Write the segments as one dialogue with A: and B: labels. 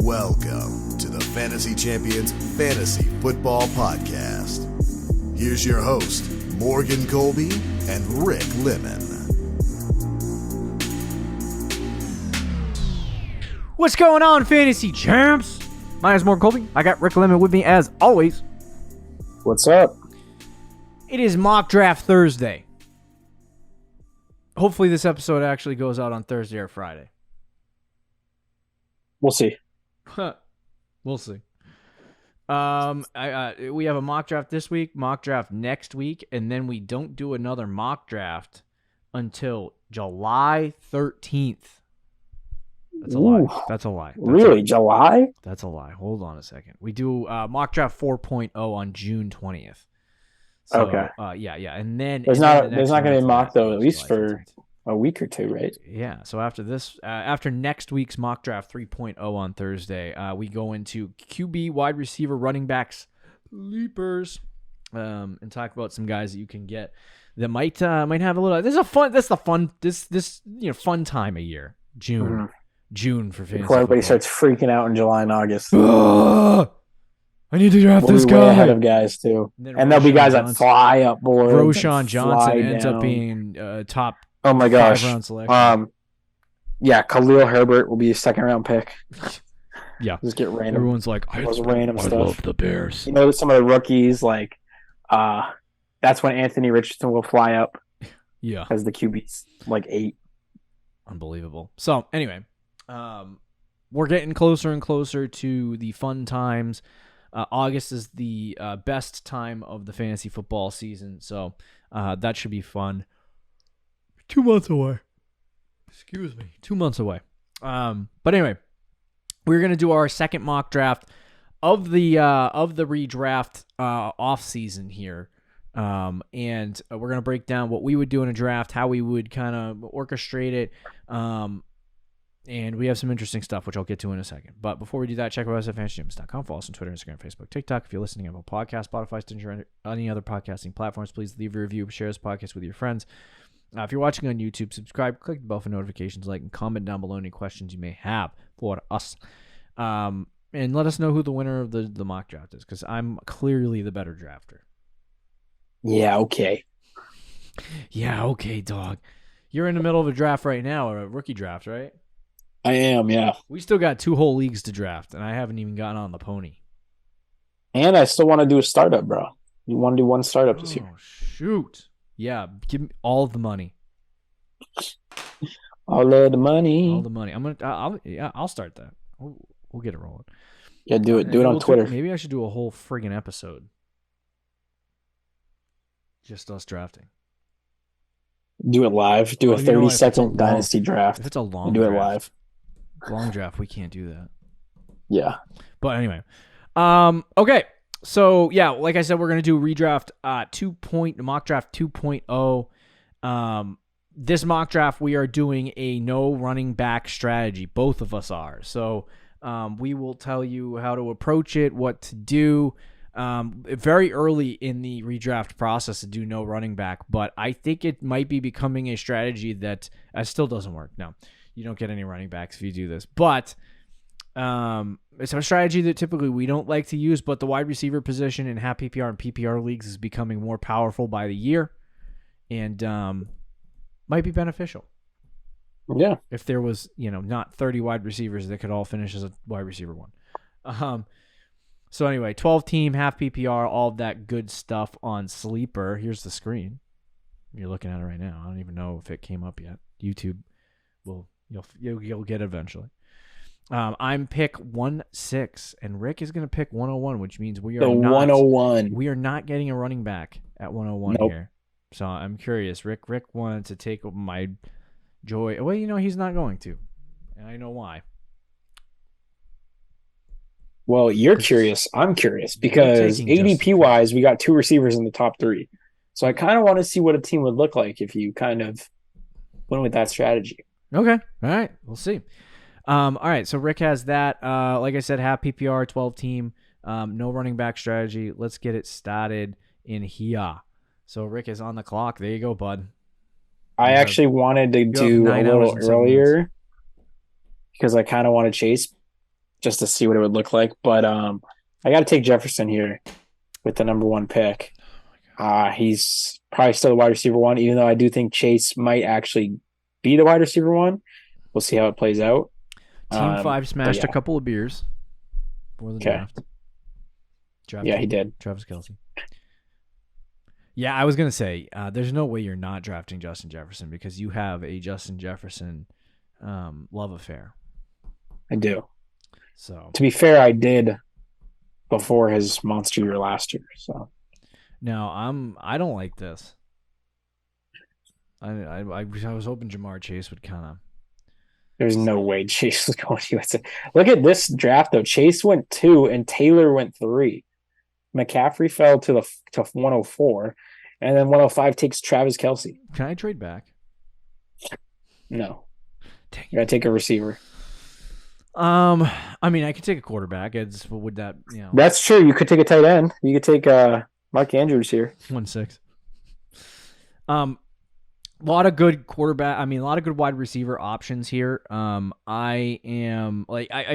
A: Welcome to the Fantasy Champions Fantasy Football Podcast. Here's your host, Morgan Colby and Rick Lemon.
B: What's going on, Fantasy Champs? My name is Morgan Colby. I got Rick Lemon with me as always.
C: What's up?
B: It is Mock Draft Thursday. Hopefully this episode actually goes out on Thursday or Friday.
C: We'll see.
B: We'll see. We have a mock draft this week, mock draft next week, and then we don't do another mock draft until July 13th. That's a lie. That's a lie.
C: Really? July?
B: That's a lie. Hold on a second. We do mock draft 4.0 on June 20th. So,
C: okay.
B: Yeah. And then
C: there's not going to be mock though, at least for a week or two, right?
B: Yeah. So after this, after next week's mock draft 3.0 on Thursday, we go into QB, wide receiver, running backs, sleepers, and talk about some guys that you can get that might have a little. This is fun time of year, June.
C: Mm-hmm.
B: June for fantasy
C: before everybody
B: football.
C: starts freaking out in July and August.
B: I need to draft this guy.
C: Way ahead of guys too, and there'll be guys that fly up board.
B: Roshan Johnson ends up being top.
C: Oh my gosh!
B: 5-round selection.
C: Yeah, Khalil Herbert will be a second-round pick.
B: Yeah,
C: just get random.
B: Everyone's like, I love the Bears.
C: You know, some of the rookies like, that's when Anthony Richardson will fly up.
B: Yeah,
C: as the QB's like 8.
B: Unbelievable. So anyway, we're getting closer and closer to the fun times. August is the best time of the fantasy football season, so that should be fun. 2 months away. Excuse me. 2 months away. But anyway, we're gonna do our second mock draft of the redraft off season here. And we're gonna break down what we would do in a draft, how we would kind of orchestrate it. And we have some interesting stuff, which I'll get to in a second. But before we do that, check out us at fantasygyms.com. Follow us on Twitter, Instagram, Facebook, TikTok. If you're listening on Apple Podcasts, Spotify, Stitcher, or any other podcasting platforms, please leave a review, share this podcast with your friends. If you're watching on YouTube, subscribe, click the bell for notifications, like, and comment down below any questions you may have for us. And let us know who the winner of the mock draft is, because I'm clearly the better drafter.
C: Yeah, okay.
B: Yeah, okay, dog. You're in the middle of a draft right now, or a rookie draft, right?
C: I am, yeah.
B: We still got 2 whole leagues to draft, and I haven't even gotten on the pony.
C: And I still want to do a startup, bro. You want to do one startup this year?
B: Oh, shoot. Yeah, give me all of the money.
C: All of the money.
B: All the money. I'll start that. We'll get it rolling.
C: Yeah, do it. Do it on Twitter.
B: Maybe I should do a whole friggin' episode. Just us drafting.
C: Do it live. Do a 30-second dynasty draft.
B: If it's a long
C: do
B: draft,
C: it live.
B: Long draft, we can't do that.
C: Yeah.
B: But anyway. Okay. So, yeah, like I said, we're going to do redraft mock draft 2.0. This mock draft, we are doing a no running back strategy. Both of us are. So, we will tell you how to approach it, what to do. Very early in the redraft process to do no running back, but I think it might be becoming a strategy that still doesn't work. No, you don't get any running backs if you do this, but it's a strategy that typically we don't like to use, but the wide receiver position in half-ppr and PPR leagues is becoming more powerful by the year and might be beneficial.
C: Yeah.
B: If there was, not 30 wide receivers that could all finish as a wide receiver one. So anyway, 12-team, half PPR, all of that good stuff on Sleeper. Here's the screen. You're looking at it right now. I don't even know if it came up yet. YouTube you'll get it eventually. I'm pick 1-6, and Rick is going to pick 101, which means we are not
C: 101.
B: We are not getting a running back at 101 here. So I'm curious. Rick wanted to take my joy. Well, he's not going to, and I know why.
C: Well, you're curious. I'm curious because ADP-wise, we got 2 receivers in the top 3. So I kind of want to see what a team would look like if you kind of went with that strategy.
B: Okay. All right. We'll see. All right. So Rick has that. Like I said, half PPR, 12-team, no running back strategy. Let's get it started in here. So Rick is on the clock. There you go, bud.
C: I actually wanted to do a little earlier because I kind of want to chase just to see what it would look like. But I got to take Jefferson here with the number 1 pick. He's probably still the wide receiver 1, even though I do think Chase might actually be the wide receiver 1. We'll see how it plays out.
B: Team 5 smashed a couple of beers for the draft.
C: Yeah, he did.
B: Travis Kelce. Yeah, I was going to say, there's no way you're not drafting Justin Jefferson because you have a Justin Jefferson love affair.
C: I do.
B: So
C: to be fair, I did before his monster year last year. So
B: no, I don't like this. I was hoping Jamar Chase would kind of.
C: There's no way Chase was going to USA. Look at this draft though. Chase went 2 and Taylor went 3. McCaffrey fell to 104, and then 105 takes Travis Kelce.
B: Can I trade back?
C: No. You gotta take a receiver.
B: I mean, I could take a quarterback. Would that,
C: That's true. You could take a tight end. You could take Mark Andrews here.
B: 1-6. A lot of good quarterback. I mean, a lot of good wide receiver options here. I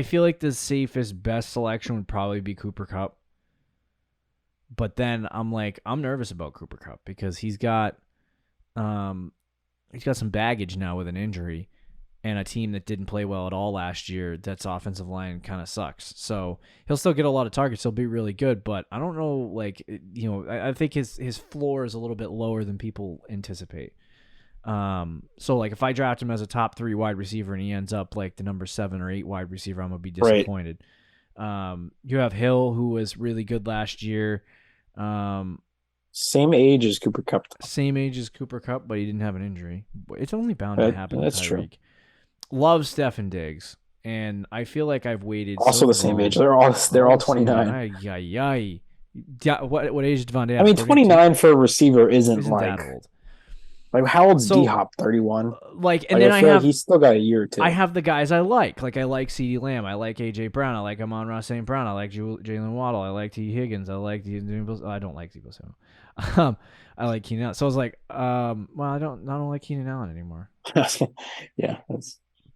B: feel like the safest, best selection would probably be Cooper Kupp. But then I'm nervous about Cooper Kupp because he's got some baggage now with an injury and a team that didn't play well at all last year. That's offensive line kind of sucks. So he'll still get a lot of targets. He'll be really good, but I don't know. I think his floor is a little bit lower than people anticipate. So if I draft him as a top 3 wide receiver and he ends up like the number 7 or 8 wide receiver, I'm gonna be disappointed. Right. You have Hill, who was really good last year.
C: Same age as Cooper Kupp.
B: Same age as Cooper Kupp, but he didn't have an injury. It's only bound to happen.
C: That's true.
B: Love Stefon Diggs, and I feel like I've waited.
C: Also the same age. They're all 29.
B: What age is Devontae?
C: I mean, 29 for a receiver isn't like
B: that old.
C: Like how old's D-Hop? 31.
B: And then I have
C: he's still got a year or two.
B: I have the guys I like. Like I like CeeDee Lamb. I like AJ Brown. I like Amon-Ra St. Brown. I like Jalen Waddle. I like T. Higgins. I like I don't like Debo Samuel. I like Keenan Allen. So I was like, well, I don't like Keenan Allen anymore.
C: Yeah.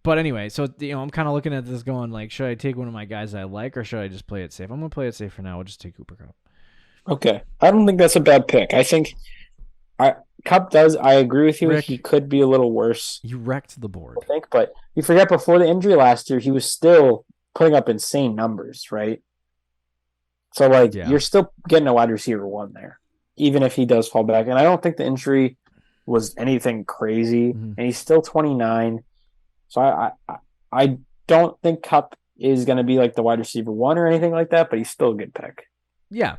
B: But anyway, so I'm kind of looking at this going like, should I take one of my guys I like or should I just play it safe? I'm gonna play it safe for now. We'll just take Cooper Kupp.
C: Okay, I don't think that's a bad pick. I think Kupp does. I agree with you.
B: Rick,
C: he could be a little worse.
B: You wrecked the board.
C: I think, but you forget before the injury last year, he was still putting up insane numbers, right? So you're still getting a wide receiver 1 there, even if he does fall back. And I don't think the injury was anything crazy, and he's still 29. So I don't think Kupp is going to be like the wide receiver 1 or anything like that, but he's still a good pick.
B: Yeah.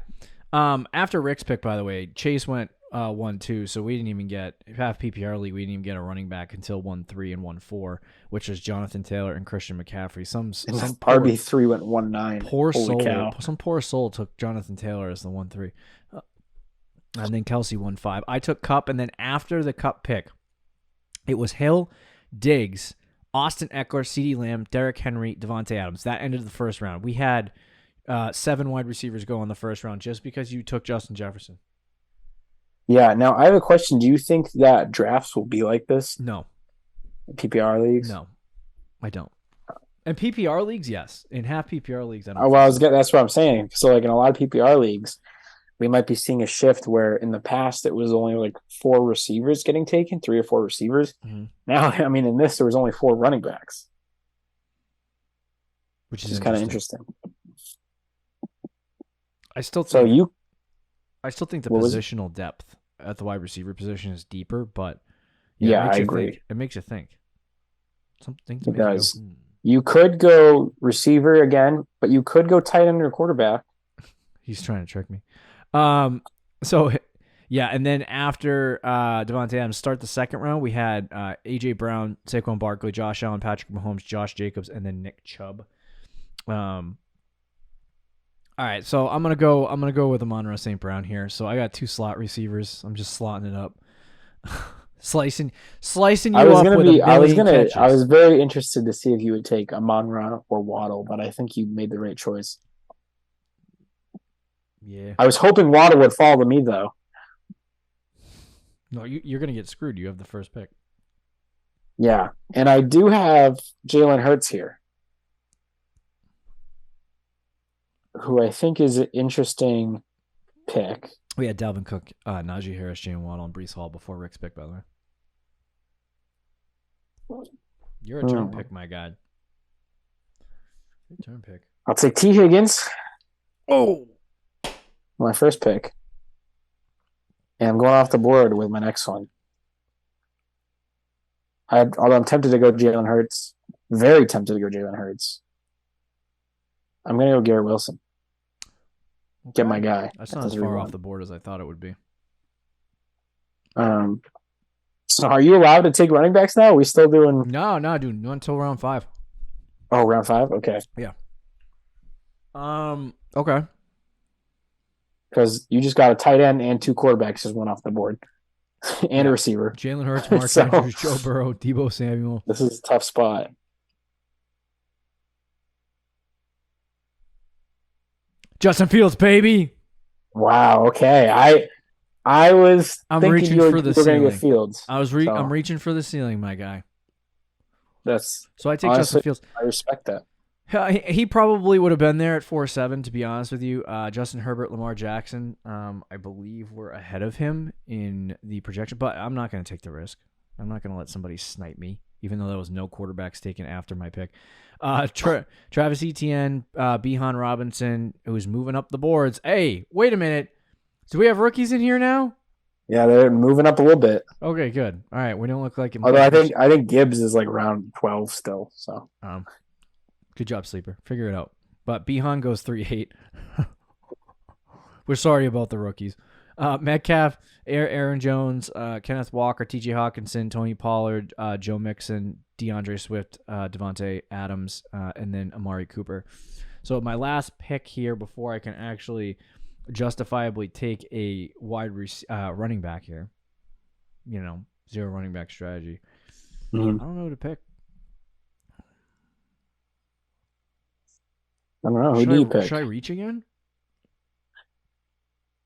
B: After Rick's pick, by the way, Chase went 1-2, so we didn't even get half-ppr league. We didn't even get a running back until 1-3 and 1-4, which was Jonathan Taylor and Christian McCaffrey. Some
C: RB3 went 1-9.
B: Poor
C: Holy
B: soul.
C: Cow.
B: Some poor soul took Jonathan Taylor as the 1-3, and then Kelce 1-5. I took Kupp, and then after the Kupp pick, it was Hill, Diggs, Austin Eckler, CeeDee Lamb, Derrick Henry, Devontae Adams. That ended the first round. We had 7 wide receivers go in the first round just because you took Justin Jefferson.
C: Yeah. Now, I have a question. Do you think that drafts will be like this?
B: No.
C: PPR leagues?
B: No, I don't. In PPR leagues, yes. In half PPR leagues, I don't.
C: That's what I'm saying. So, in a lot of PPR leagues, we might be seeing a shift where in the past it was only 4 receivers getting taken, 3 or 4 receivers. Mm-hmm. Now, I mean, in this, there was only 4 running backs. Which is kind of interesting.
B: I still think the positional depth at the wide receiver position is deeper, but
C: I agree.
B: It makes you think. Something
C: it does. You could go receiver again, but you could go tight end or quarterback.
B: He's trying to trick me. So yeah, and then after Devontae Adams start the second round, we had AJ Brown, Saquon Barkley, Josh Allen, Patrick Mahomes, Josh Jacobs, and then Nick Chubb. All right, so I'm gonna go with Amon-Ra St. Brown here. So I got 2 slot receivers. I'm just slotting it up, slicing you up with a million catches.
C: I was very interested to see if you would take Amon-Ra or Waddle, but I think you made the right choice.
B: Yeah,
C: I was hoping Waddle would fall to me though.
B: No, you're gonna get screwed. You have the first pick.
C: Yeah, and I do have Jalen Hurts here. who I think is an interesting pick.
B: We had Dalvin Cook, Najee Harris, Jalen Waddle, and Breece Hall before Rick's pick, by the way. Your return pick, my guy. Return pick.
C: I'll take T. Higgins.
B: Oh!
C: My first pick. And I'm going off the board with my next one. Although I'm tempted to go Jalen Hurts. Very tempted to go Jalen Hurts. I'm going to go Garrett Wilson. Get my guy.
B: That's not as far off the board as I thought it would be.
C: So are you allowed to take running backs now? Are we still doing...
B: No, dude. Not until round 5.
C: Oh, round 5? Okay.
B: Yeah. Okay.
C: Because you just got a tight end and 2 quarterbacks just went off the board. And a receiver.
B: Jalen Hurts, Mark Andrews, Joe Burrow, Deebo Samuel.
C: This is a tough spot.
B: Justin Fields, baby.
C: Wow. Okay. I'm thinking
B: reaching for the ceiling.
C: Get Fields.
B: I'm reaching for the ceiling, my guy.
C: So
B: I take Justin Fields.
C: I respect that.
B: He probably would have been there at 4-7, to be honest with you. Justin Herbert, Lamar Jackson, I believe we're ahead of him in the projection, but I'm not going to take the risk. I'm not going to let somebody snipe me, even though there was no quarterbacks taken after my pick. Travis Etienne, Bijan Robinson, who's moving up the boards. Hey, wait a minute. Do we have rookies in here now?
C: Yeah, they're moving up a little bit.
B: Okay, good. All right, we don't look like...
C: Although I think Gibbs is like round 12 still, so...
B: Good job, Sleeper. Figure it out. But Bijan goes 3-8. We're sorry about the rookies. Metcalf, Aaron Jones, Kenneth Walker, T.J. Hawkinson, Tony Pollard, Joe Mixon, DeAndre Swift, Devontae Adams, and then Amari Cooper. So my last pick here before I can actually justifiably take a running back here. Zero running back strategy.
C: Mm-hmm.
B: I don't know who to pick.
C: I don't know. Who do you pick?
B: Should I reach again?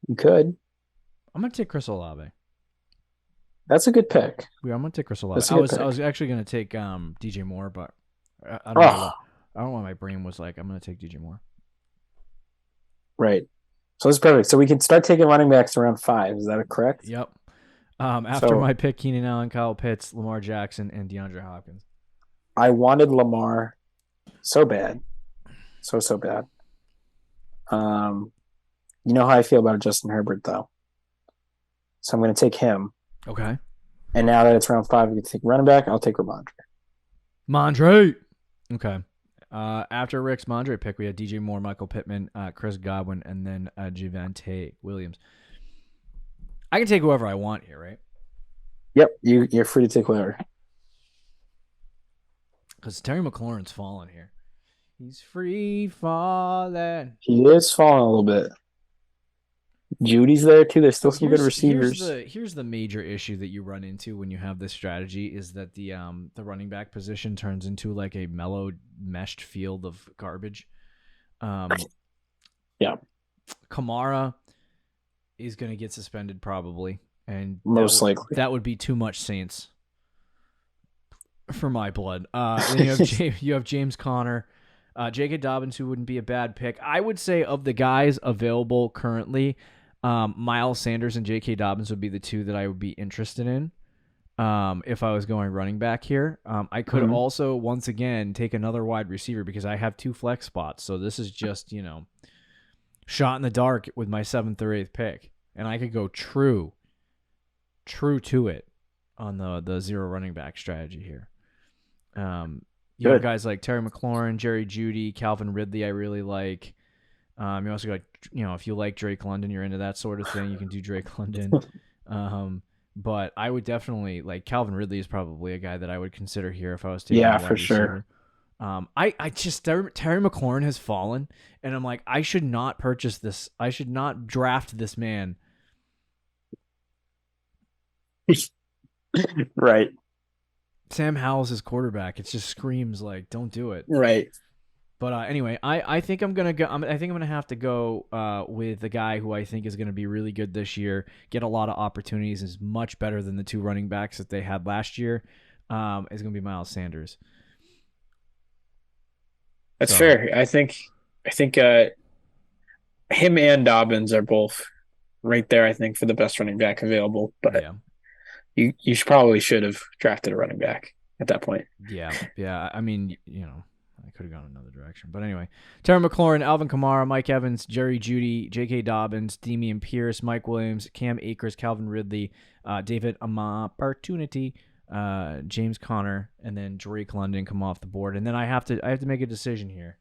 C: You could.
B: I'm going to take Chris Olave.
C: That's a good pick.
B: Yeah, I'm going to take Chris Olave. I was actually going to take DJ Moore, but I don't know. I don't know what my brain was like. I'm going to take DJ Moore.
C: Right. So that's perfect. So we can start taking running backs around 5. Is that correct?
B: Yep. After my pick, Keenan Allen, Kyle Pitts, Lamar Jackson, and DeAndre Hopkins.
C: I wanted Lamar so bad. So bad. You know how I feel about Justin Herbert, though. So I'm going to take him.
B: Okay.
C: And now that it's round 5, we can take running back. I'll take Ramondre.
B: Mondre. Okay. After Rick's Mondre pick, we had DJ Moore, Michael Pittman, Chris Godwin, and then Javonte Williams. I can take whoever I want here, right?
C: Yep. You're free to take whoever.
B: Because Terry McLaurin's falling here. He's free falling.
C: He is falling a little bit. Judy's there too. There's still some good receivers.
B: Here's the major issue that you run into when you have this strategy is that the running back position turns into like a mellow meshed field of garbage.
C: Yeah.
B: Kamara is going to get suspended probably, and
C: most likely
B: that would be too much Saints for my blood. Then you have James Conner. J.K. Dobbins, who wouldn't be a bad pick. I would say of the guys available currently, Miles Sanders and J.K. Dobbins would be the two that I would be interested in if I was going running back here. I could also, once again, take another wide receiver because I have 2 flex spots. So this is just, shot in the dark with my 7th or 8th pick. And I could go true to it on the zero running back strategy here. You have guys like Terry McLaurin, Jerry Jeudy, Calvin Ridley I really like. You also got, if you like Drake London, you're into that sort of thing, you can do Drake London. But I would definitely, like, Calvin Ridley is probably a guy that I would consider here if I was taking a wide
C: for
B: receiver.
C: Sure.
B: I just, Terry McLaurin has fallen, and I'm like, I should not purchase this. I should not draft this man.
C: Right.
B: Sam Howell's his quarterback. It just screams like, don't do it.
C: Right.
B: But anyway, I think I'm gonna go. I think I'm gonna have to go with the guy who I think is gonna be really good this year. Get a lot of opportunities. Is much better than the 2 running backs that they had last year. Is gonna be Miles Sanders.
C: That's fair. I think him and Dobbins are both right there, I think, for the best running back available. But
B: Yeah.
C: you should have drafted a running back at that point.
B: Yeah. I mean, I could have gone another direction. But anyway, Terry McLaurin, Alvin Kamara, Mike Evans, Jerry Jeudy, J.K. Dobbins, Damian Pierce, Mike Williams, Cam Akers, Calvin Ridley, David Opportunity, James Conner, and then Drake London come off the board. And then I have to make a decision here.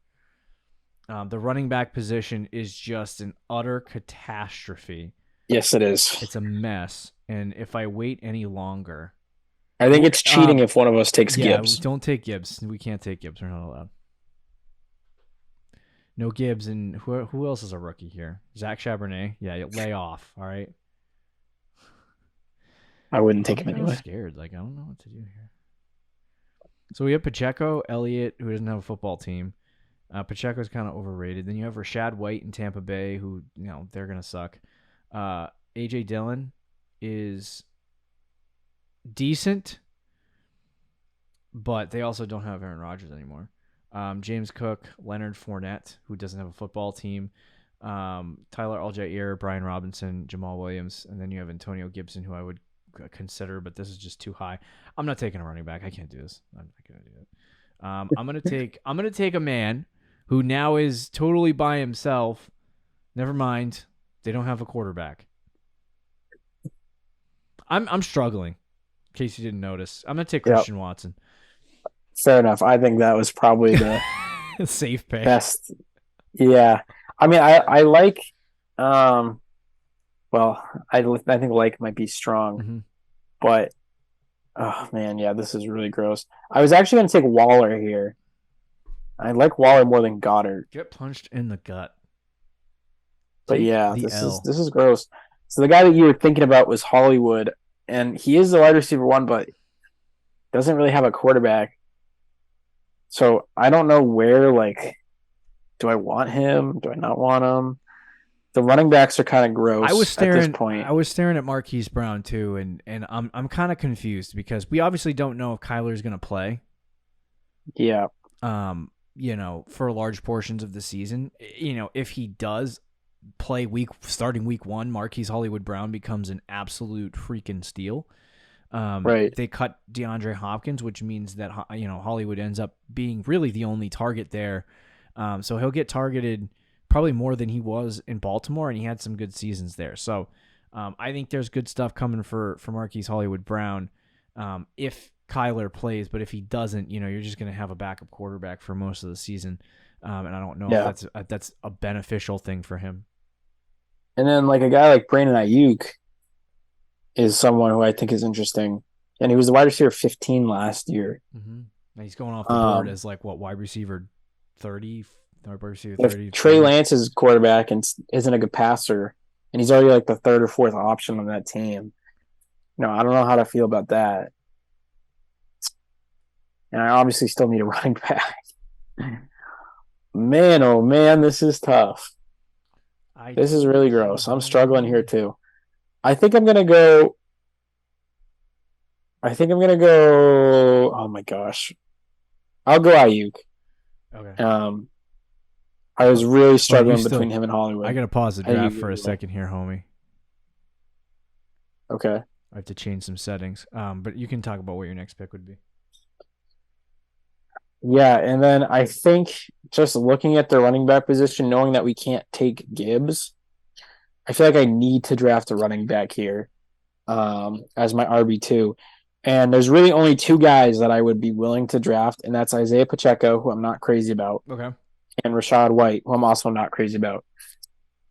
B: The running back position is just an utter catastrophe.
C: Yes, it is.
B: It's a mess. And if I wait any longer,
C: I think it's cheating if one of us takes Gibbs.
B: Don't take Gibbs. We can't take Gibbs. We're not allowed. No Gibbs. And who else is a rookie here? Zach Charbonnet. Yeah, lay off. All right.
C: I wouldn't take him anyway.
B: I'm scared. I don't know what to do here. So we have Pacheco, Elliott, who doesn't have a football team. Pacheco's kind of overrated. Then you have Rashad White in Tampa Bay, who, they're going to suck. A.J. Dillon is decent, but they also don't have Aaron Rodgers anymore. James Cook, Leonard Fournette, who doesn't have a football team. Tyler Algier, Brian Robinson, Jamal Williams, and then you have Antonio Gibson, who I would consider, but this is just too high. I'm not taking a running back. I can't do this. I'm not going to do it. I'm gonna take a man who now is totally by himself. Never mind, they don't have a quarterback. I'm struggling. In case you didn't notice, I'm gonna take Christian Watson.
C: Fair enough. I think that was probably the
B: safe pick.
C: Best. Yeah, I mean, I like. Well, I think like might be strong, but oh man, yeah, this is really gross. I was actually going to take Waller here. I like Waller more than Goddard.
B: Get punched in the gut.
C: But yeah, this is gross. So the guy that you were thinking about was Hollywood, and he is the wide receiver one, but doesn't really have a quarterback. So I don't know where. Do I want him? Do I not want him? The running backs are kind of gross at this point.
B: I was staring at Marquise Brown too, and I'm kind of confused because we obviously don't know if Kyler's going to play.
C: Yeah.
B: For large portions of the season, if he does play starting week 1, Marquise Hollywood Brown becomes an absolute freaking steal.
C: Right.
B: They cut DeAndre Hopkins, which means that Hollywood ends up being really the only target there. So he'll get targeted probably more than he was in Baltimore, and he had some good seasons there. So I think there's good stuff coming for Marquise Hollywood Brown if Kyler plays, but if he doesn't, you're just going to have a backup quarterback for most of the season, and I don't know if that's a beneficial thing for him.
C: And then a guy like Brandon Ayuk is someone who I think is interesting, and he was the wide receiver 15 last year.
B: Mm-hmm. And he's going off the board as wide receiver 30.
C: If Trey Lance is quarterback and isn't a good passer, and he's already the third or fourth option on that team, I don't know how to feel about that. And I obviously still need a running back. Man, oh man, this is tough. This is really gross. I'm struggling here too. I think I'm gonna go. Oh my gosh, I'll go Ayuk.
B: Okay.
C: I was really struggling between him and Hollywood.
B: I gotta pause the draft for a second here, homie.
C: Okay.
B: I have to change some settings. But you can talk about what your next pick would be.
C: Yeah, and then I think just looking at the running back position, knowing that we can't take Gibbs, I feel like I need to draft a running back here as my RB2. And there's really only 2 guys that I would be willing to draft, and that's Isaiah Pacheco, who I'm not crazy about, and Rashad White, who I'm also not crazy about.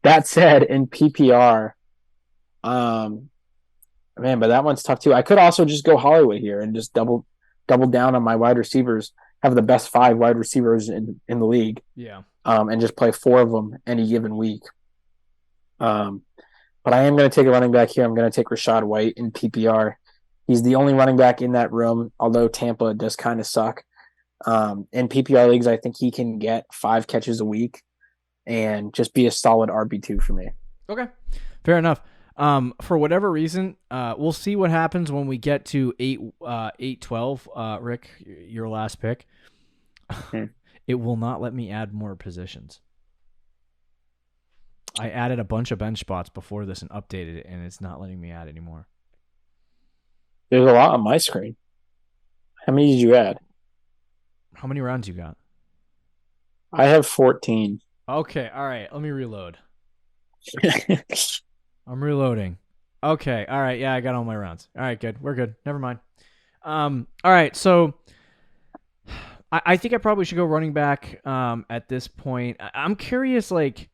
C: That said, in PPR, but that one's tough too. I could also just go Hollywood here and just double down on my wide receivers, have the best 5 wide receivers in the league.
B: Yeah.
C: And just play 4 of them any given week. But I am going to take a running back here. I'm going to take Rashad White in PPR. He's the only running back in that room, although Tampa does kind of suck. In PPR leagues, I think he can get 5 catches a week and just be a solid RB2 for me.
B: Okay, fair enough. For whatever reason, we'll see what happens when we get to 8-12. Rick, your last pick. It will not let me add more positions. I added a bunch of bench spots before this and updated it, and it's not letting me add anymore.
C: There's a lot on my screen. How many did you add?
B: How many rounds you got?
C: I have 14.
B: Okay, all right. Let me reload. I'm reloading. Okay, all right. Yeah, I got all my rounds. All right, good. We're good. Never mind. All right. So I think I probably should go running back. At this point, I'm curious. Like,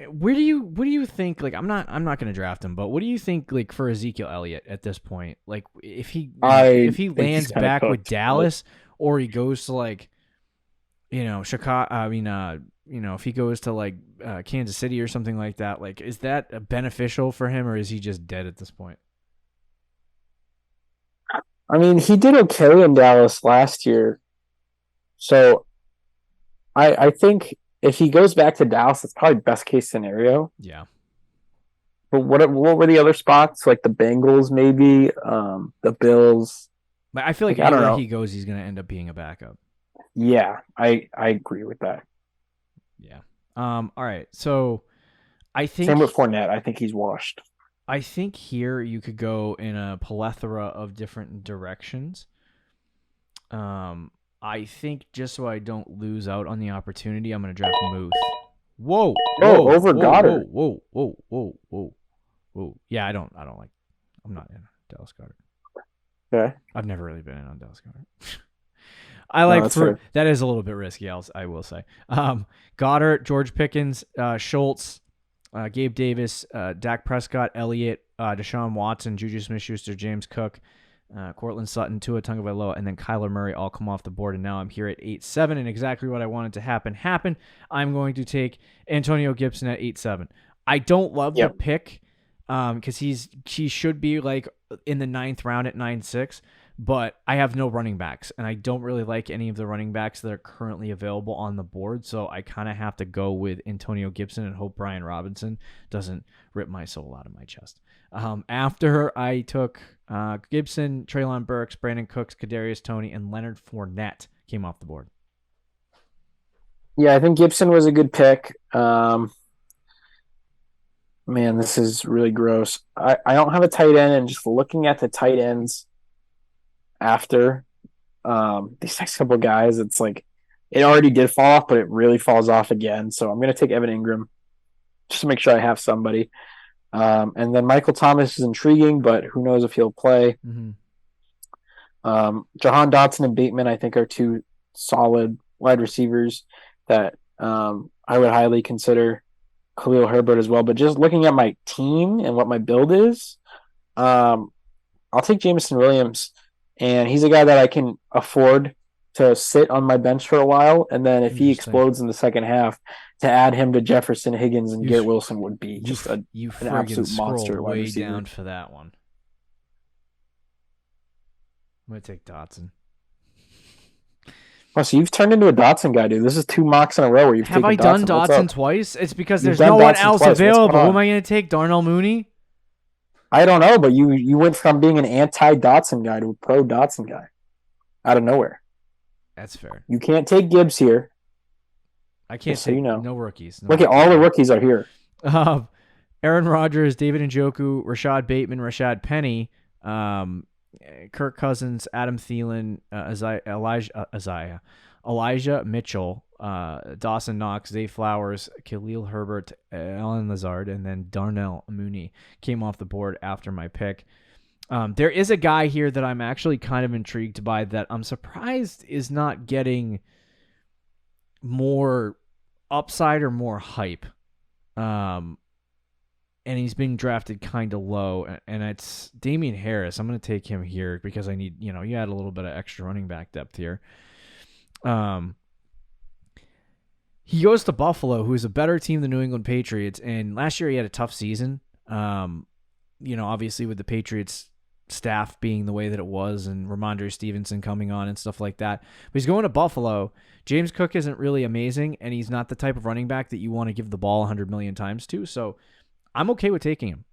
B: what do you think? Like, I'm not going to draft him, but what do you think? Like for Ezekiel Elliott at this point, like if he lands back with Dallas, or he goes to like, Chicago. I mean, if he goes to like Kansas City or something like that, like is that beneficial for him, or is he just dead at this point?
C: I mean, he did okay in Dallas last year, so I think if he goes back to Dallas, it's probably best case scenario.
B: Yeah.
C: But what were the other spots? Like the Bengals, maybe the Bills.
B: But I feel like anywhere he goes, he's going to end up being a backup.
C: Yeah, I agree with that.
B: Yeah. All right. So I think
C: same with Fournette. I think he's washed.
B: I think here you could go in a plethora of different directions. I think just so I don't lose out on the opportunity, I'm going to draft Muth. Whoa!
C: Over Goddard.
B: Whoa! Yeah, I'm not in Dallas Goddard.
C: Okay.
B: I've never really been in on Dallas Goddard. I like fruit. That is a little bit risky, I will say. Goddard, George Pickens, Schultz, Gabe Davis, Dak Prescott, Elliott, Deshaun Watson, Juju Smith-Schuster, James Cook, Cortland Sutton, Tua Tagovailoa, and then Kyler Murray all come off the board, and now I'm here at 8-7, and exactly what I wanted to happen. I'm going to take Antonio Gibson at 8-7. I don't love the pick because he should be like in the 9th round at 9-6, but I have no running backs, and I don't really like any of the running backs that are currently available on the board, so I kind of have to go with Antonio Gibson and hope Brian Robinson doesn't rip my soul out of my chest. After I took Gibson, Treylon Burks, Brandon Cooks, Kadarius Toney, and Leonard Fournette came off the board.
C: Yeah, I think Gibson was a good pick. Man, this is really gross. I don't have a tight end, and just looking at the tight ends after these next couple of guys, it's like it already did fall off, but it really falls off again. So I'm going to take Evan Ingram just to make sure I have somebody. And then Michael Thomas is intriguing, but who knows if he'll play.
B: Mm-hmm.
C: Jahan Dotson and Bateman, I think, are two solid wide receivers that I would highly consider. Khalil Herbert as well. But just looking at my team and what my build is, I'll take Jameson Williams. And he's a guy that I can afford to sit on my bench for a while. And then if he explodes in the second half, to add him to Jefferson, Higgins, and Garrett Wilson would be just an absolute monster.
B: Way down for that one. I'm going to take Dotson.
C: Oh, so you've turned into a Dotson guy, dude. This is 2 mocks in a row where you've taken Dotson.
B: Have I done Dotson twice? It's because there's no one else available. Who am I going to take? Darnell Mooney?
C: I don't know, but you went from being an anti-Dotson guy to a pro-Dotson guy out of nowhere.
B: That's fair.
C: You can't take Gibbs here.
B: I can't say no rookies.
C: Look at all the rookies are here.
B: Aaron Rodgers, David Njoku, Rashad Bateman, Rashad Penny, Kirk Cousins, Adam Thielen, Elijah Mitchell, Dawson Knox, Zay Flowers, Khalil Herbert, Allen Lazard, and then Darnell Mooney came off the board after my pick. There is a guy here that I'm actually kind of intrigued by that I'm surprised is not getting more upside or more hype. And he's being drafted kind of low, and it's Damian Harris. I'm going to take him here because I need, you add a little bit of extra running back depth here. He goes to Buffalo, who is a better team than New England Patriots, and last year he had a tough season. Obviously with the Patriots staff being the way that it was and Ramondre Stevenson coming on and stuff like that. But he's going to Buffalo. James Cook isn't really amazing, and he's not the type of running back that you want to give the ball 100 million times to, so I'm okay with taking him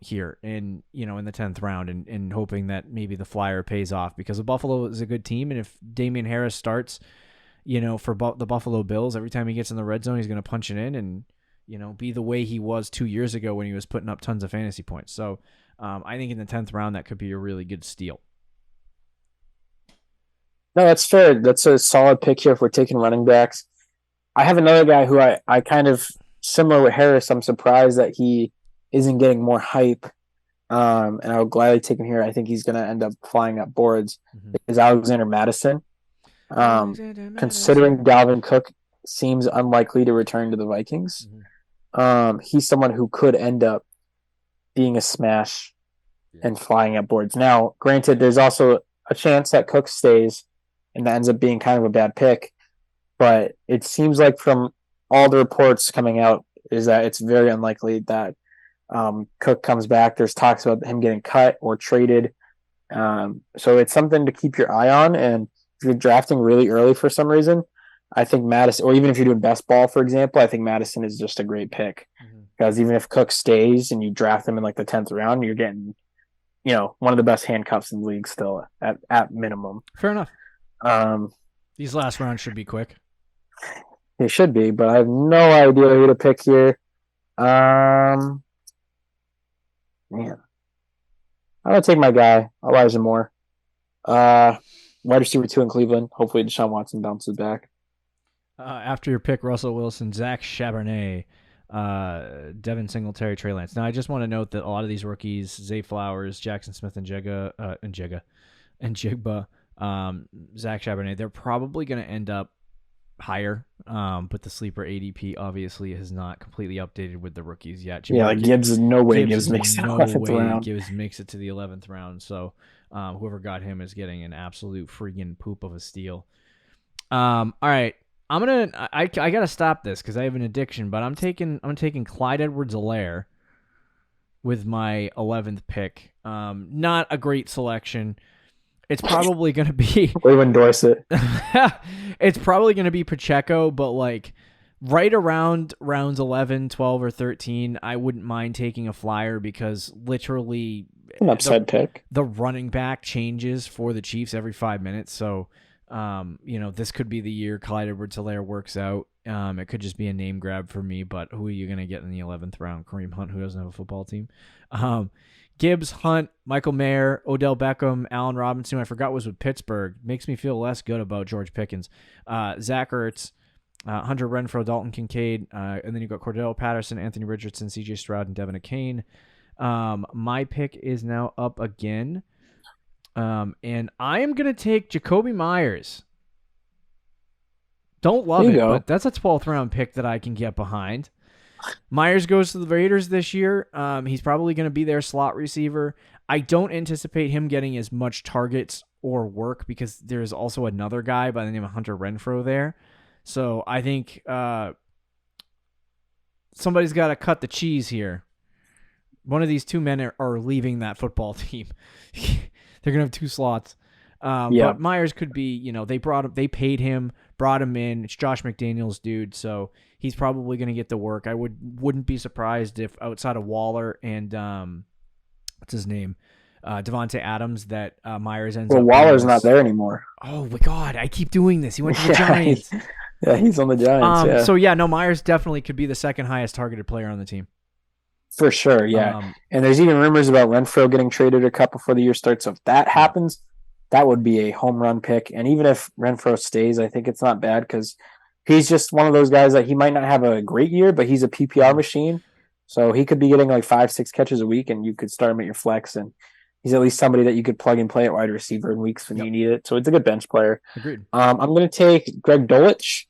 B: here in the 10th round and hoping that maybe the flyer pays off because the Buffalo is a good team. And if Damian Harris starts, for the Buffalo Bills, every time he gets in the red zone, he's going to punch it in. And, be the way he was 2 years ago when he was putting up tons of fantasy points. So I think in the 10th round, that could be a really good steal.
C: No, that's fair. That's a solid pick here if we're taking running backs. I have another guy who I kind of, similar with Harris, I'm surprised that he isn't getting more hype. And I would gladly take him here. I think he's going to end up flying up boards. Is Alexander Madison. Considering Dalvin Cook seems unlikely to return to the Vikings, he's someone who could end up being a smash and flying up boards. Now, granted, there's also a chance that Cook stays and that ends up being kind of a bad pick. But it seems like from all the reports coming out is that it's very unlikely that Cook comes back. There's talks about him getting cut or traded. So it's something to keep your eye on. And if you're drafting really early for some reason, I think Madison, or even if you're doing best ball, for example, I think Madison is just a great pick. Because even if Cook stays and you draft him in like the 10th round, you're getting, one of the best handcuffs in the league still at minimum.
B: Fair enough. These last rounds should be quick.
C: They should be, but I have no idea who to pick here. Man, I'm gonna take my guy, Elijah Moore. Wide receiver 2 in Cleveland. Hopefully Deshaun Watson bounces back.
B: After your pick, Russell Wilson, Zach Charbonnet, Devin Singletary, Trey Lance. Now, I just want to note that a lot of these rookies, Zay Flowers, Jackson Smith, and Jigba, Zach Charbonnet, they're probably going to end up higher, but the sleeper ADP obviously is not completely updated with the rookies yet.
C: Gibbs is no way Gibbs makes the 11th round.
B: Gibbs makes it to the 11th round, so whoever got him is getting an absolute freaking poop of a steal. All right, I gotta stop this because I have an addiction, but I'm taking Clyde Edwards-Helaire with my 11th pick. Not a great selection. It's probably going to be...
C: We would endorse it.
B: It's probably going to be Pacheco, but like right around rounds 11, 12, or 13, I wouldn't mind taking a flyer because literally...
C: An upside pick.
B: The running back changes for the Chiefs every 5 minutes, so this could be the year Clyde Edwards-Helaire works out. It could just be a name grab for me, but who are you going to get in the 11th round? Kareem Hunt, who doesn't have a football team. Gibbs, Hunt, Michael Mayer, Odell Beckham, Allen Robinson, I forgot was with Pittsburgh. Makes me feel less good about George Pickens. Zach Ertz, Hunter Renfrow, Dalton Kincaid, and then you've got Cordell Patterson, Anthony Richardson, CJ Stroud, and Devin Akane. My pick is now up again. And I am going to take Jacoby Myers. Don't love it, but that's a 12th round pick that I can get behind. Myers goes to the Raiders this year. He's probably going to be their slot receiver. I don't anticipate him getting as much targets or work because there's also another guy by the name of Hunter Renfrow there. So I think somebody's got to cut the cheese here. One of these two men are leaving that football team. They're going to have two slots. But Myers could be, they paid him, brought him in. It's Josh McDaniels' dude, so he's probably going to get the work. I wouldn't be surprised if outside of Waller and what's his name, Devontae Adams, that Myers ends up.
C: Well, Waller's not there anymore.
B: Oh my God, I keep doing this. He went to the Giants.
C: He's on the Giants.
B: So Myers definitely could be the second highest targeted player on the team.
C: For sure, yeah. And there's even rumors about Renfrow getting traded a couple before the year starts. So if that happens, that would be a home run pick. And even if Renfrow stays, I think it's not bad because he's just one of those guys that he might not have a great year, but he's a PPR machine. So he could be getting like 5-6 catches a week, and you could start him at your flex. And he's at least somebody that you could plug and play at wide receiver in weeks when you need it. So it's a good bench player.
B: Agreed.
C: I'm going to take Greg Dulcich,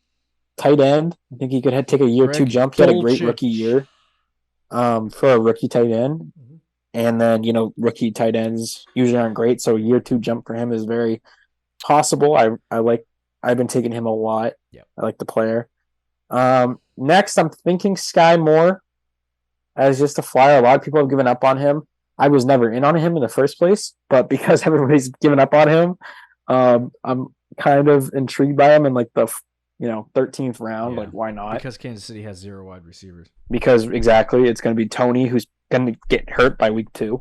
C: tight end. I think he could take a year or two jump. He had a great rookie year for a rookie tight end. And then, rookie tight ends usually aren't great. So year 2 jump for him is very possible. I've been taking him a lot.
B: Yep.
C: I like the player. Next, I'm thinking Sky Moore as just a flyer. A lot of people have given up on him. I was never in on him in the first place, but because everybody's given up on him, I'm kind of intrigued by him in like the 13th round.
B: Yeah.
C: Like, why not?
B: Because Kansas City has 0 wide receivers.
C: Because exactly, it's going to be Tony who's going to get hurt by week 2.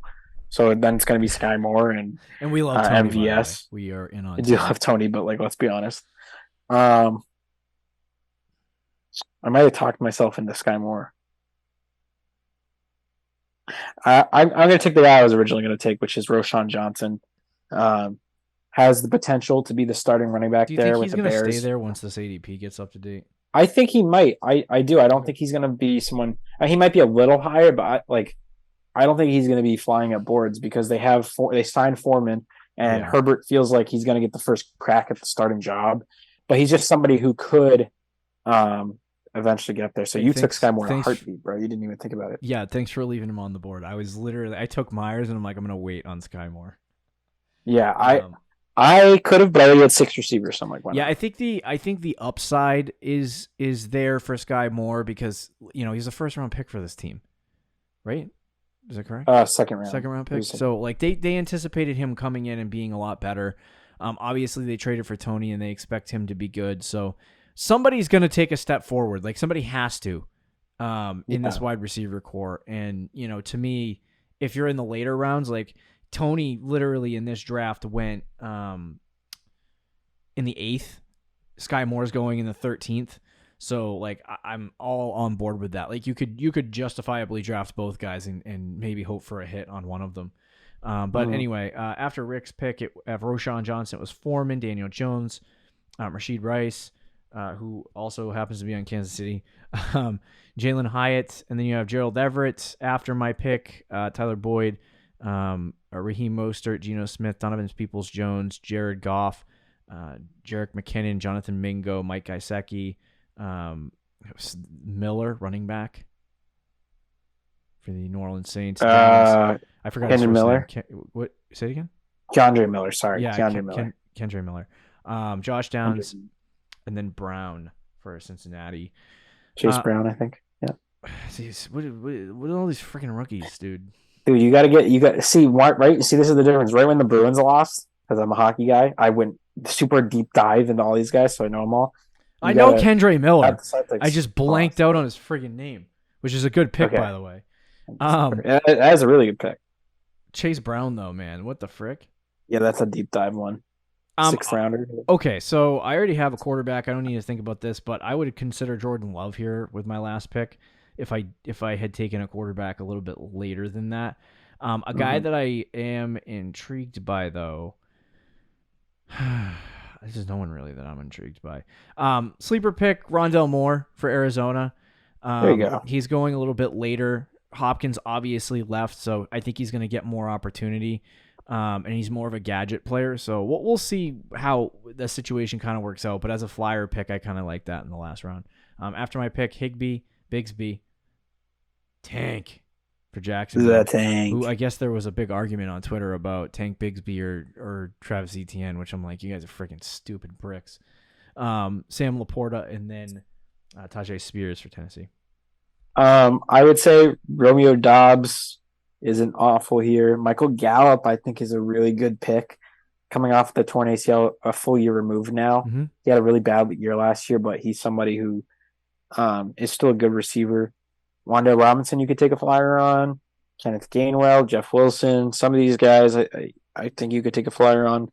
C: So then it's going to be Sky Moore and
B: we love Tony,
C: MVS.
B: We are in on.
C: I do love Tony, but let's be honest. I might have talked myself into Sky Moore. I'm going to take the guy I was originally going to take, which is Roschon Johnson. Has the potential to be the starting running back there with the Bears. Do you think he's going to
B: stay there once this ADP gets up to date?
C: I think he might. I do. I don't think he's going to be someone. He might be a little higher, but I don't think he's going to be flying up boards because they signed Foreman, and Herbert feels like he's going to get the first crack at the starting job. But he's just somebody who could eventually get up there. So you took Sky Moore in a heartbeat, bro. You didn't even think about it.
B: Yeah, thanks for leaving him on the board. I took Myers, and I'm like, I'm going to wait on Sky Moore.
C: Yeah, I could have, but I already had 6 receivers. So I'm like, why not?
B: I think the upside is there for Sky Moore because he's a first round pick for this team, right? Is that correct?
C: Second round
B: pick. So they anticipated him coming in and being a lot better. Obviously they traded for Tony and they expect him to be good. So somebody's going to take a step forward. Like somebody has to in this wide receiver core. And to me, if you're in the later rounds, like Tony literally in this draft went in the 8th. Sky Moore's going in the 13th. So like I'm all on board with that. Like you could justifiably draft both guys and maybe hope for a hit on one of them. But anyway, after Rick's pick, Roschon Johnson, it was Foreman, Daniel Jones, Rashid Rice, who also happens to be on Kansas City, Jalen Hyatt, and then you have Gerald Everett. After my pick, Tyler Boyd, Raheem Mostert, Geno Smith, Donovan Peoples-Jones, Jared Goff, Jerick McKinnon, Jonathan Mingo, Mike Gesicki, Miller, running back for the New Orleans Saints. I forgot his first
C: Miller.
B: Name. What? Say it again.
C: Kendre Miller. Sorry.
B: Yeah, Kendre Miller. Josh Downs, and then Brown for Cincinnati.
C: Chase Brown, I think. Yeah.
B: Jeez, what are all these freaking rookies, dude?
C: Dude, you got to see right. See, this is the difference. Right when the Bruins lost, because I'm a hockey guy, I went super deep dive into all these guys, so I know them all.
B: I know Kendre Miller. I just blanked out on his friggin' name, which is a good pick, by the way.
C: That is a really good pick.
B: Chase Brown, though, man, what the frick?
C: Yeah, that's a deep dive one. 6th rounder.
B: Okay, so I already have a quarterback. I don't need to think about this, but I would consider Jordan Love here with my last pick if I had taken a quarterback a little bit later than that. A guy that I am intrigued by, though. This is no one really that I'm intrigued by. Sleeper pick, Rondell Moore for Arizona.
C: There you go.
B: He's going a little bit later. Hopkins obviously left, so I think he's going to get more opportunity. And he's more of a gadget player, so we'll see how the situation kind of works out. But as a flyer pick, I kind of like that in the last round. After my pick, Bigsby, Tank for Jacksonville.
C: The Tank.
B: Who I guess there was a big argument on Twitter about Tank Bigsby or Travis Etienne, which I'm like, you guys are freaking stupid bricks. Sam Laporta, and then Tajay Spears for Tennessee.
C: I would say Romeo Doubs isn't awful here. Michael Gallup, I think, is a really good pick. Coming off the torn ACL, a full year removed now. Mm-hmm. He had a really bad year last year, but he's somebody who is still a good receiver. Wan'Dale Robinson, you could take a flyer on. Kenneth Gainwell, Jeff Wilson, some of these guys, I think you could take a flyer on.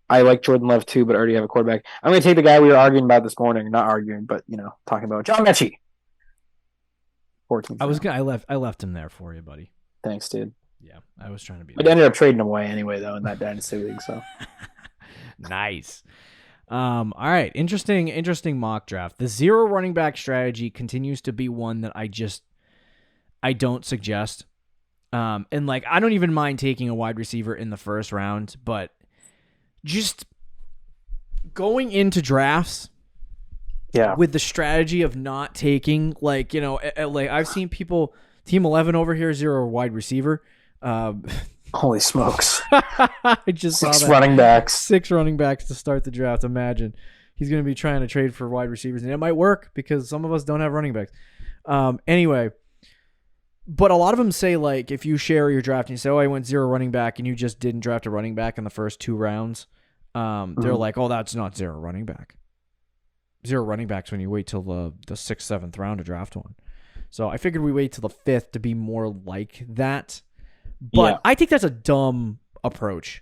C: I like Jordan Love too, but I already have a quarterback. I'm going to take the guy we were arguing about this morning. Not arguing, but talking about John Mechie. 14th.
B: I left him there for you, buddy.
C: Thanks, dude.
B: Yeah, I was trying to be.
C: I ended up trading him away anyway, though, in that dynasty league. So
B: nice. All right, interesting mock draft. The 0 running back strategy continues to be one that I don't suggest. And I don't even mind taking a wide receiver in the first round, but just going into drafts.
C: Yeah.
B: With the strategy of not taking, I've seen people, Team 11 over here, 0 wide receiver.
C: Holy smokes.
B: I just saw that.
C: 6 running backs.
B: 6 running backs to start the draft. Imagine. He's going to be trying to trade for wide receivers, and it might work because some of us don't have running backs. Anyway, but a lot of them say, if you share your draft and you say, I went 0 running back, and you just didn't draft a running back in the first 2 rounds, they're like, that's not 0 running back. 0 running backs when you wait till the 6th, 7th round to draft one. So I figured we wait till the 5th to be more like that. But I think that's a dumb approach.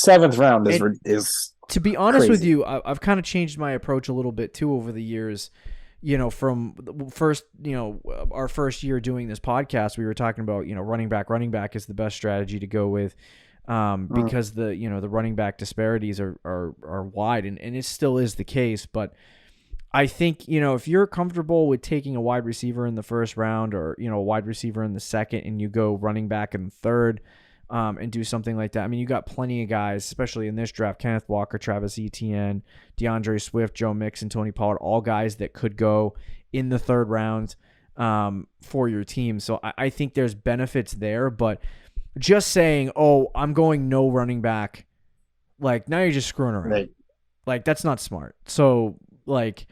C: 7th round is
B: to be honest
C: crazy.
B: with you, I've kind of changed my approach a little bit too over the years. from first, our first year doing this podcast, we were talking about, running back is the best strategy to go with, because the running back disparities are wide, and it still is the case. But I think, if you're comfortable with taking a wide receiver in the first round, or, a wide receiver in the second, and you go running back in the third, and do something like that. I mean, you got plenty of guys, especially in this draft: Kenneth Walker, Travis Etienne, DeAndre Swift, Joe Mixon, Tony Pollard, all guys that could go in the third round for your team. So I think there's benefits there, but just saying, oh, I'm going no running back, like, now you're just screwing around.
C: Right.
B: Like, that's not smart. So, like,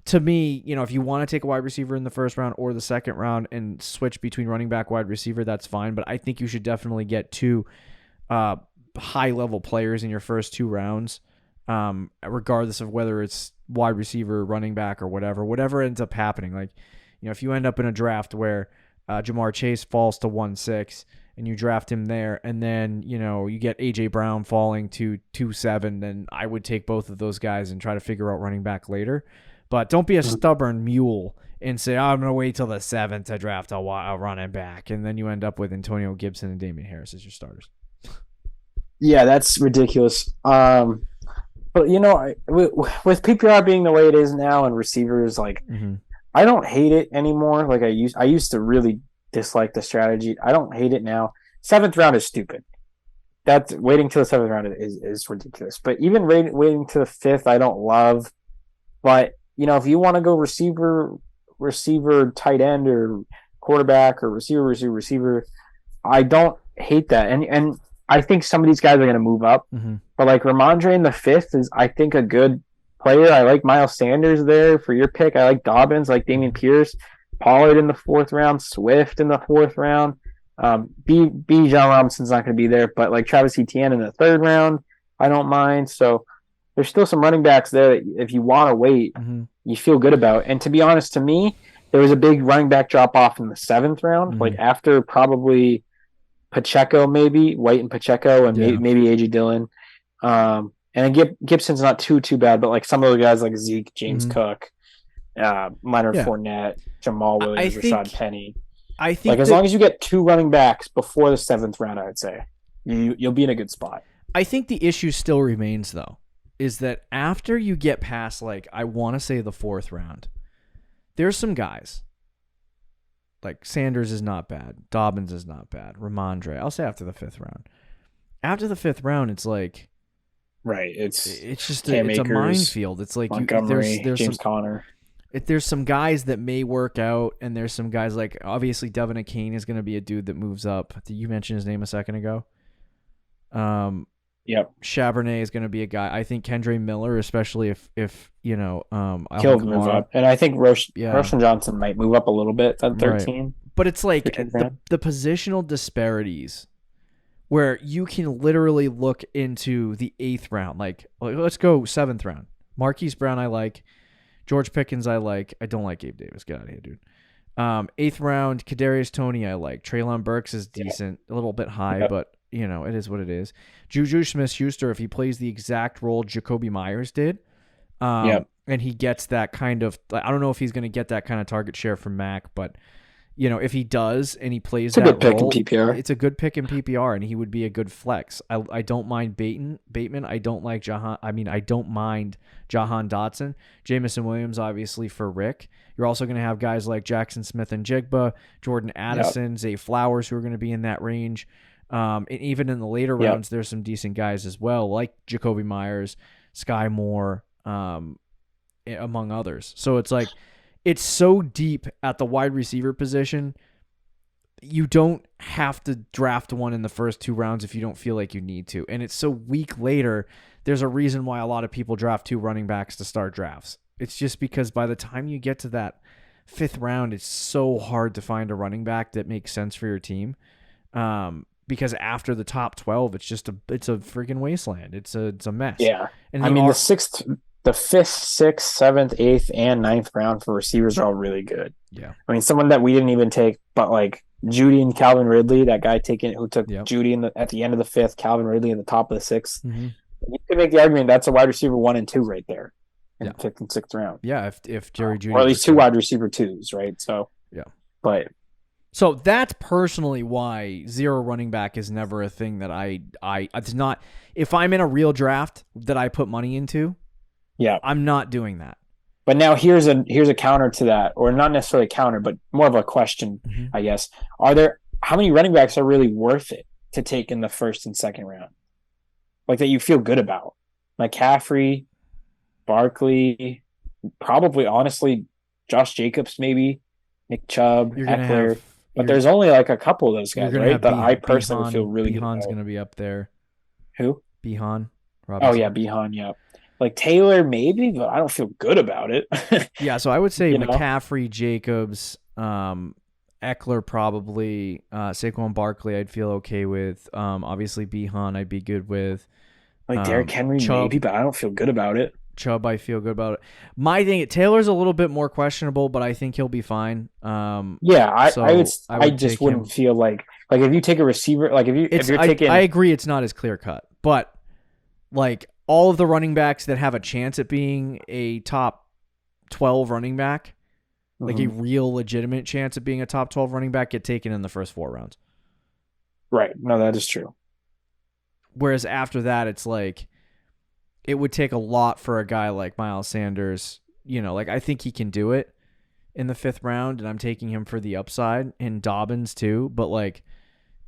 B: to me, if you want to take a wide receiver in the first round or the second round and switch between running back, wide receiver, that's fine. But I think you should definitely get two high-level players in your first 2 rounds, regardless of whether it's wide receiver, running back, or whatever ends up happening. Like, if you end up in a draft where Jamar Chase falls to 1-6 and you draft him there, and then, you get A.J. Brown falling to 2-7, then I would take both of those guys and try to figure out running back later. But don't be a stubborn mule and say, I'm going to wait till the 7th to draft a running back. And then you end up with Antonio Gibson and Damian Harris as your starters.
C: Yeah, that's ridiculous. But, with PPR being the way it is now and receivers, like, I don't hate it anymore. Like, I used to really dislike the strategy. I don't hate it now. 7th round is stupid. That's waiting till the 7th round is ridiculous. But even waiting to the 5th, I don't love. But if you want to go receiver, tight end, or quarterback, or receiver, I don't hate that. And I think some of these guys are going to move up. But like Ramondre in the 5th is, I think, a good player. I like Miles Sanders there for your pick. I like Dobbins, like Dameon Pierce, Pollard in the 4th round, Swift in the 4th round. John Robinson's not going to be there, but like Travis Etienne in the 3rd round, I don't mind. So there's still some running backs there that if you want to wait, you feel good about. And to be honest, to me, there was a big running back drop off in the 7th round, like after probably Pacheco, maybe White and Pacheco, and maybe A.J. Dillon. And Gibson's not too bad, but like some of the guys like Zeke, James Cook, Leonard Fournette, Jamal Williams, Rashad Penny. I think, like, as long as you get 2 running backs before the 7th round, I would say you'll be in a good spot.
B: I think the issue still remains, though, is that after you get past, like, I want to say the 4th round, there's some guys. Like, Sanders is not bad. Dobbins is not bad. Ramondre. I'll say after the 5th round. After the 5th round, it's like...
C: Right. It's
B: just
C: Cam
B: it's
C: Akers,
B: a minefield. It's like
C: Montgomery,
B: there's
C: James
B: some,
C: Conner.
B: There's some guys that may work out, and there's some guys like, obviously, Devin Akane is going to be a dude that moves up. You mentioned his name a second ago.
C: Yep.
B: Charbonnet is going to be a guy. I think Kendre Miller, especially if
C: He'll move up. And I think Roshan Johnson might move up a little bit at 13.
B: Right. But it's like the positional disparities where you can literally look into the 8th round. Like, let's go 7th round. Marquise Brown I like. George Pickens I like. I don't like Gabe Davis. Get out of here, dude. 8th round, Kadarius Toney I like. Treylon Burks is decent. A little bit high, but... it is what it is. Juju Smith-Schuster, if he plays the exact role Jacoby Myers did, and he gets that kind of, I don't know if he's going to get that kind of target share from Mac, but if he does and he plays that role,
C: it's a good pick in PPR.
B: It's a good pick in PPR, and he would be a good flex. I don't mind Bateman. I don't like Jahan. I don't mind Jahan Dotson. Jamison Williams, obviously, for Rick. You're also going to have guys like Jackson Smith and Jigba, Jordan Addison, Zay Flowers, who are going to be in that range. And even in the later rounds, there's some decent guys as well, like Jacoby Myers, Sky Moore, among others. So it's like, it's so deep at the wide receiver position. You don't have to draft one in the first 2 rounds if you don't feel like you need to. And it's so weak later. There's a reason why a lot of people draft 2 running backs to start drafts. It's just because by the time you get to that 5th round, it's so hard to find a running back that makes sense for your team. Because after the top 12, it's a freaking wasteland. It's a mess.
C: Yeah. And the 5th, 6th, 7th, 8th, and 9th round for receivers are all really good.
B: Yeah.
C: I mean, someone that we didn't even take, but like Judy and Calvin Ridley, that guy who took Judy at the end of the 5th, Calvin Ridley in the top of the 6th. You could make the argument that's a wide receiver 1 and 2 right there. in the 5th and 6th round.
B: Yeah, if Jerry Jeudy,
C: or at least 2 wide receiver 2s, right? So
B: yeah,
C: but
B: so that's personally why 0 running back is never a thing that it's not. If I'm in a real draft that I put money into,
C: yeah,
B: I'm not doing that.
C: But now here's a counter to that, or not necessarily a counter, but more of a question, I guess. How many running backs are really worth it to take in the 1st and 2nd round? Like that you feel good about? McCaffrey, Barkley, probably honestly Josh Jacobs, maybe Nick Chubb, Eckler. But there's only like a couple of those guys, right? That I personally feel really good about.
B: Behan's going to be up there.
C: Who?
B: Behan Robinson.
C: Oh yeah, Behan. Yeah. Like Taylor, maybe, but I don't feel good about it.
B: Yeah, so I would say McCaffrey, Jacobs, Eckler probably, Saquon Barkley I'd feel okay with. Obviously Behan I'd be good with.
C: Like Derrick Henry, Chubb, maybe, but I don't feel good about it.
B: Chubb, I feel good about it. My thing, Taylor's a little bit more questionable, but I think he'll be fine.
C: I just wouldn't feel like if you take a receiver, like if you're taking.
B: I agree, it's not as clear cut, but like all of the running backs that have a chance at being a top 12 running back, like a real legitimate chance at being a top 12 running back, get taken in the first 4 rounds.
C: Right. No, that is true.
B: Whereas after that, it's like it would take a lot for a guy like Miles Sanders. Like I think he can do it in the 5th round, and I'm taking him for the upside, and Dobbins too. But like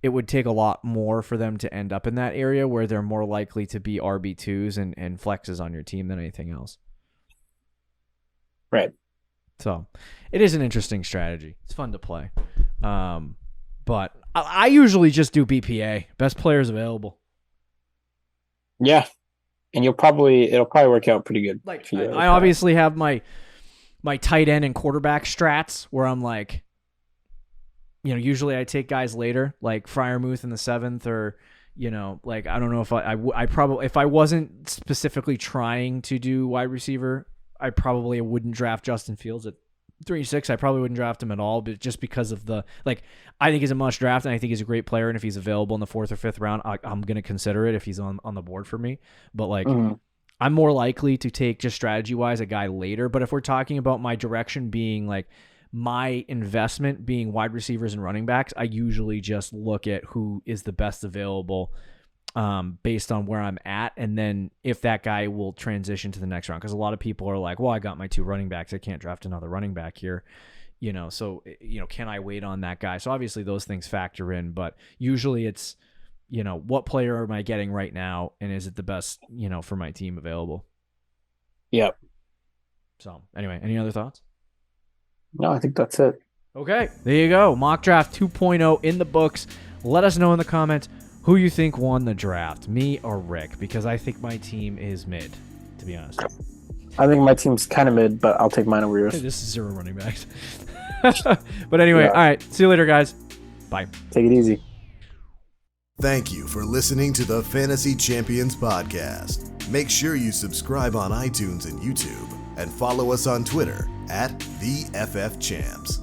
B: it would take a lot more for them to end up in that area where they're more likely to be RB2s and flexes on your team than anything else.
C: Right.
B: So it is an interesting strategy. It's fun to play. But I usually just do BPA, best players available.
C: Yeah. And it'll probably work out pretty good.
B: Like for you. I obviously have my tight end and quarterback strats where I'm like, usually I take guys later, like Freiermuth in the 7th, or like I don't know if I probably, if I wasn't specifically trying to do wide receiver, I probably wouldn't draft Justin Fields at 3-6. I probably wouldn't draft him at all, but just because of I think he's a must draft, and I think he's a great player, and if he's available in the 4th or 5th round, I'm going to consider it if he's on the board for me. But I'm more likely to take, just strategy wise, a guy later. But if we're talking about my direction being like my investment being wide receivers and running backs, I usually just look at who is the best available based on where I'm at, and then if that guy will transition to the next round. Because a lot of people are like, well, I got my 2 running backs, I can't draft another running back here. So can I wait on that guy? So obviously those things factor in, but usually it's, what player am I getting right now, and is it the best, for my team available?
C: Yep.
B: So anyway, any other thoughts?
C: No, I think that's it.
B: Okay, there you go. Mock Draft 2.0 in the books. Let us know in the comments who you think won the draft, me or Rick, because I think my team is mid, to be honest.
C: I think my team's kind of mid, but I'll take mine over yours.
B: Hey, this is 0 running backs. But anyway, All right. See you later, guys. Bye.
C: Take it easy.
A: Thank you for listening to the Fantasy Champions Podcast. Make sure you subscribe on iTunes and YouTube, and follow us on Twitter @TheFFChamps.